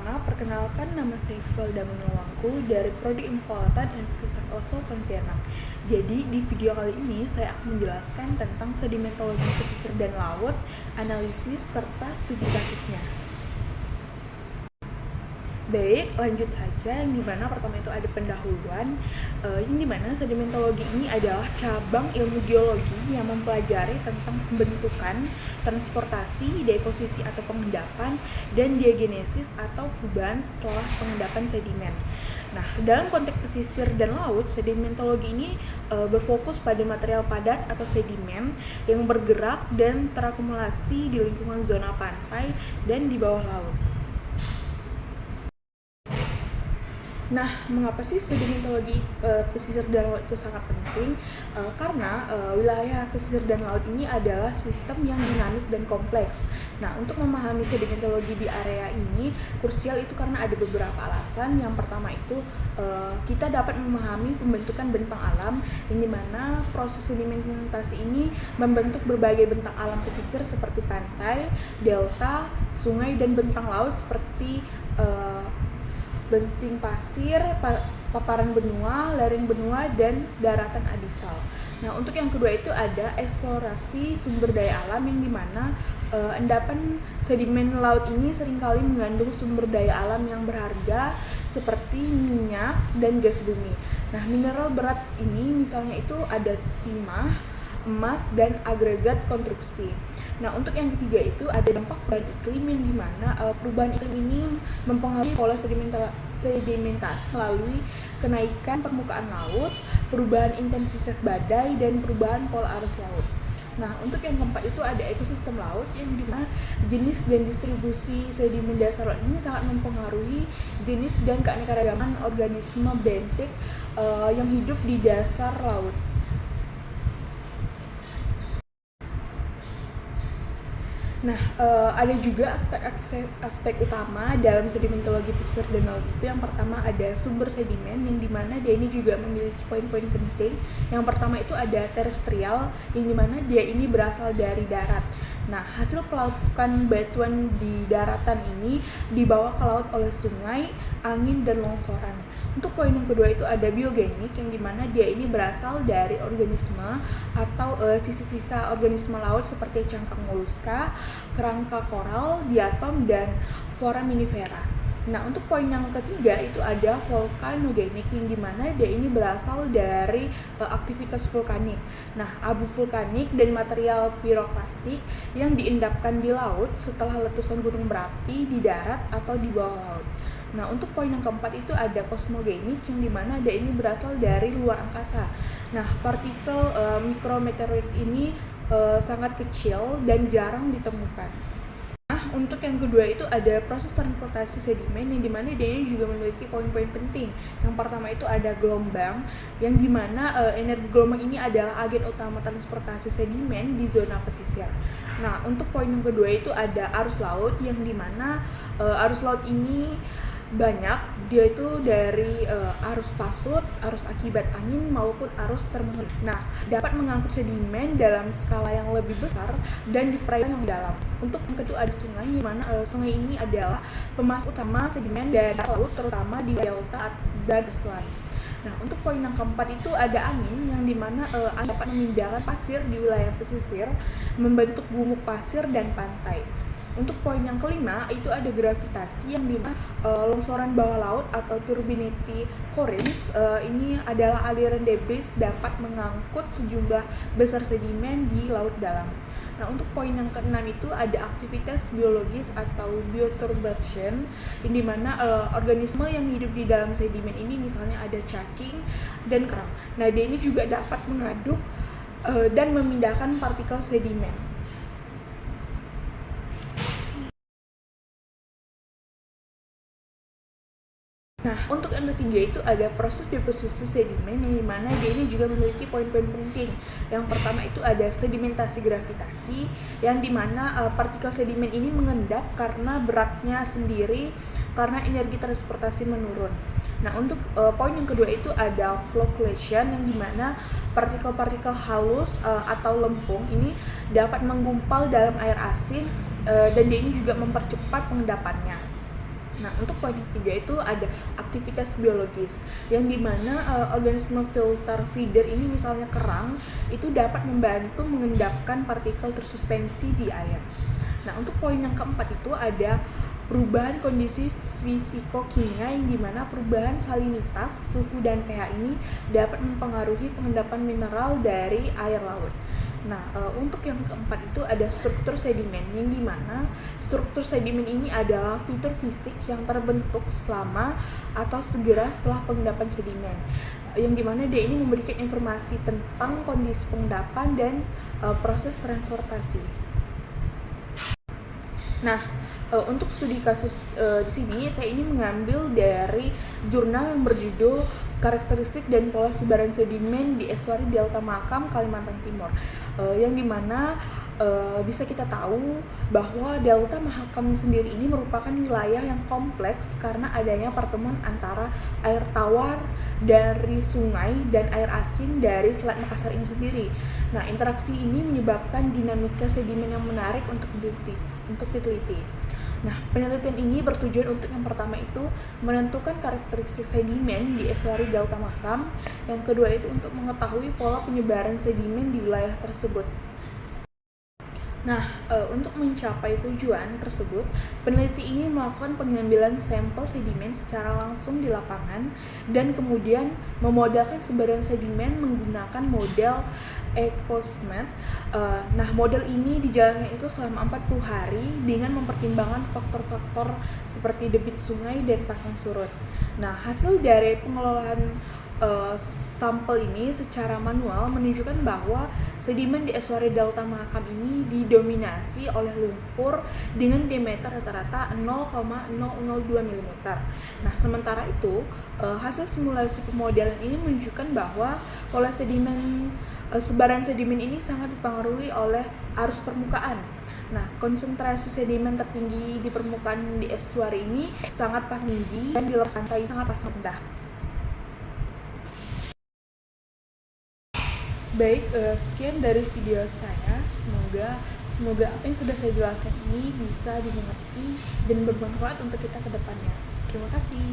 Tama-tama, perkenalkan nama saya Imelda Menulangku dari Prodi Ilmu Kelautan Universitas Oso Pontianak. Jadi, di video kali ini saya akan menjelaskan tentang sedimentologi pesisir dan laut, analisis, serta studi kasusnya. Baik, lanjut saja. Yang dimana pertama itu ada pendahuluan. Yang dimana sedimentologi ini adalah cabang ilmu geologi yang mempelajari tentang pembentukan, transportasi, deposisi atau pengendapan, dan diagenesis atau perubahan setelah pengendapan sedimen. Nah, dalam konteks pesisir dan laut, sedimentologi ini berfokus pada material padat atau sedimen yang bergerak dan terakumulasi di lingkungan zona pantai dan di bawah laut. Nah, mengapa sih sedimentologi pesisir dan laut itu sangat penting? Karena wilayah pesisir dan laut ini adalah sistem yang dinamis dan kompleks. Nah, untuk memahami sedimentologi di area ini krusial itu karena ada beberapa alasan. Yang pertama itu kita dapat memahami pembentukan bentang alam, yang dimana proses sedimentasi ini membentuk berbagai bentang alam pesisir seperti pantai, delta, sungai, dan bentang laut seperti benting pasir, paparan benua, lereng benua, dan daratan adisal. Nah, untuk yang kedua itu ada eksplorasi sumber daya alam, yang dimana endapan sedimen laut ini seringkali mengandung sumber daya alam yang berharga seperti minyak dan gas bumi. Nah, mineral berat ini misalnya itu ada timah, emas, dan agregat konstruksi. Nah, untuk yang ketiga itu ada dampak perubahan iklim, yang dimana perubahan iklim ini mempengaruhi pola sedimentasi melalui kenaikan permukaan laut, perubahan intensitas badai, dan perubahan pola arus laut. Nah, untuk yang keempat itu ada ekosistem laut, yang dimana jenis dan distribusi sedimen dasar laut ini sangat mempengaruhi jenis dan keanekaragaman organisme bentik yang hidup di dasar laut. Nah, ada juga aspek utama dalam sedimentologi pesisir dan laut itu. Yang pertama ada sumber sedimen, yang dimana dia ini juga memiliki poin-poin penting. Yang pertama itu ada terestrial, yang dimana dia ini berasal dari darat. Nah, hasil pelapukan batuan di daratan ini dibawa ke laut oleh sungai, angin, dan longsoran. Untuk poin yang kedua itu ada biogenik, yang dimana dia ini berasal dari organisme atau sisa-sisa organisme laut seperti cangkang moluska, kerangka koral, diatom, dan foraminifera. Nah, untuk poin yang ketiga itu ada vulkanogenik, yang dimana dia ini berasal dari aktivitas vulkanik. Nah, abu vulkanik dan material piroklastik yang diendapkan di laut setelah letusan gunung berapi di darat atau di bawah laut. Nah, untuk poin yang keempat itu ada kosmogenik, yang dimana dia ini berasal dari luar angkasa. Nah, partikel mikrometeoroid ini sangat kecil dan jarang ditemukan. Nah, untuk yang kedua itu ada proses transportasi sedimen, yang dimana dia juga memiliki poin-poin penting. Yang pertama itu ada gelombang, yang dimana energi gelombang ini adalah agen utama transportasi sedimen di zona pesisir. Nah, untuk poin yang kedua itu ada arus laut, yang dimana arus laut ini banyak, dia itu dari arus pasut, arus akibat angin, maupun arus termometer. Nah, dapat mengangkut sedimen dalam skala yang lebih besar dan di perairan yang dalam. Untuk yang kedua ada sungai, di mana sungai ini adalah pemasok utama sedimen dari laut, terutama di delta dan estuari. Nah, untuk poin yang keempat itu ada angin, yang dimana angin dapat memindahkan pasir di wilayah pesisir, membentuk gumuk pasir dan pantai. Untuk poin yang kelima itu ada gravitasi, yang dimana longsoran bawah laut atau turbidity currents ini adalah aliran debris dapat mengangkut sejumlah besar sedimen di laut dalam. Nah, untuk poin yang keenam itu ada aktivitas biologis atau bioturbation, yang dimana organisme yang hidup di dalam sedimen ini misalnya ada cacing dan kerang. Nah, dia ini juga dapat mengaduk dan memindahkan partikel sedimen. Nah, untuk yang ketiga itu ada proses deposisi sedimen, yang dimana dia ini juga memiliki poin-poin penting. Yang pertama itu ada sedimentasi gravitasi, yang dimana partikel sedimen ini mengendap karena beratnya sendiri, karena energi transportasi menurun. Nah, untuk poin yang kedua itu ada flocculation, yang dimana partikel-partikel halus atau lempung ini dapat menggumpal dalam air asin dan dia ini juga mempercepat pengendapannya. Nah, untuk poin ketiga itu ada aktivitas biologis, yang dimana organisme filter feeder ini misalnya kerang, itu dapat membantu mengendapkan partikel tersuspensi di air. Nah, untuk poin yang keempat itu ada perubahan kondisi fisikokimia, yang dimana perubahan salinitas, suhu, dan pH ini dapat mempengaruhi pengendapan mineral dari air laut. Nah, untuk yang keempat itu ada struktur sedimen, yang dimana struktur sedimen ini adalah fitur fisik yang terbentuk selama atau segera setelah pengendapan sedimen, yang dimana dia ini memberikan informasi tentang kondisi pengendapan dan proses transportasi. Nah, untuk studi kasus di sini saya ini mengambil dari jurnal yang berjudul Karakteristik dan Pola Sebaran Sedimen di Estuari Delta Mahakam, Kalimantan Timur, yang dimana bisa kita tahu bahwa Delta Mahakam sendiri ini merupakan wilayah yang kompleks karena adanya pertemuan antara air tawar dari sungai dan air asin dari Selat Makassar ini sendiri. Nah, interaksi ini menyebabkan dinamika sedimen yang menarik untuk diteliti. Nah, penelitian ini bertujuan untuk yang pertama itu menentukan karakteristik sedimen di estuari Delta Mahakam, yang kedua itu untuk mengetahui pola penyebaran sedimen di wilayah tersebut. Nah, untuk mencapai tujuan tersebut, peneliti ini melakukan pengambilan sampel sedimen secara langsung di lapangan dan kemudian memodelkan sebaran sedimen menggunakan model ECOSMAT. Nah, model ini dijalankan itu selama 40 hari dengan mempertimbangkan faktor-faktor seperti debit sungai dan pasang surut. Nah, hasil dari pengelolaan sampel ini secara manual menunjukkan bahwa sedimen di estuari Delta Mahakam ini didominasi oleh lumpur dengan diameter rata-rata 0,002 mm. Nah, sementara itu hasil simulasi pemodelan ini menunjukkan bahwa pola sedimen sebaran sedimen ini sangat dipengaruhi oleh arus permukaan. Nah, konsentrasi sedimen tertinggi di permukaan di estuari ini sangat pas tinggi dan di laut pantai sangat pas rendah. Baik, sekian dari video saya. Semoga apa yang sudah saya jelaskan ini bisa dimengerti dan bermanfaat untuk kita ke depannya. Terima kasih.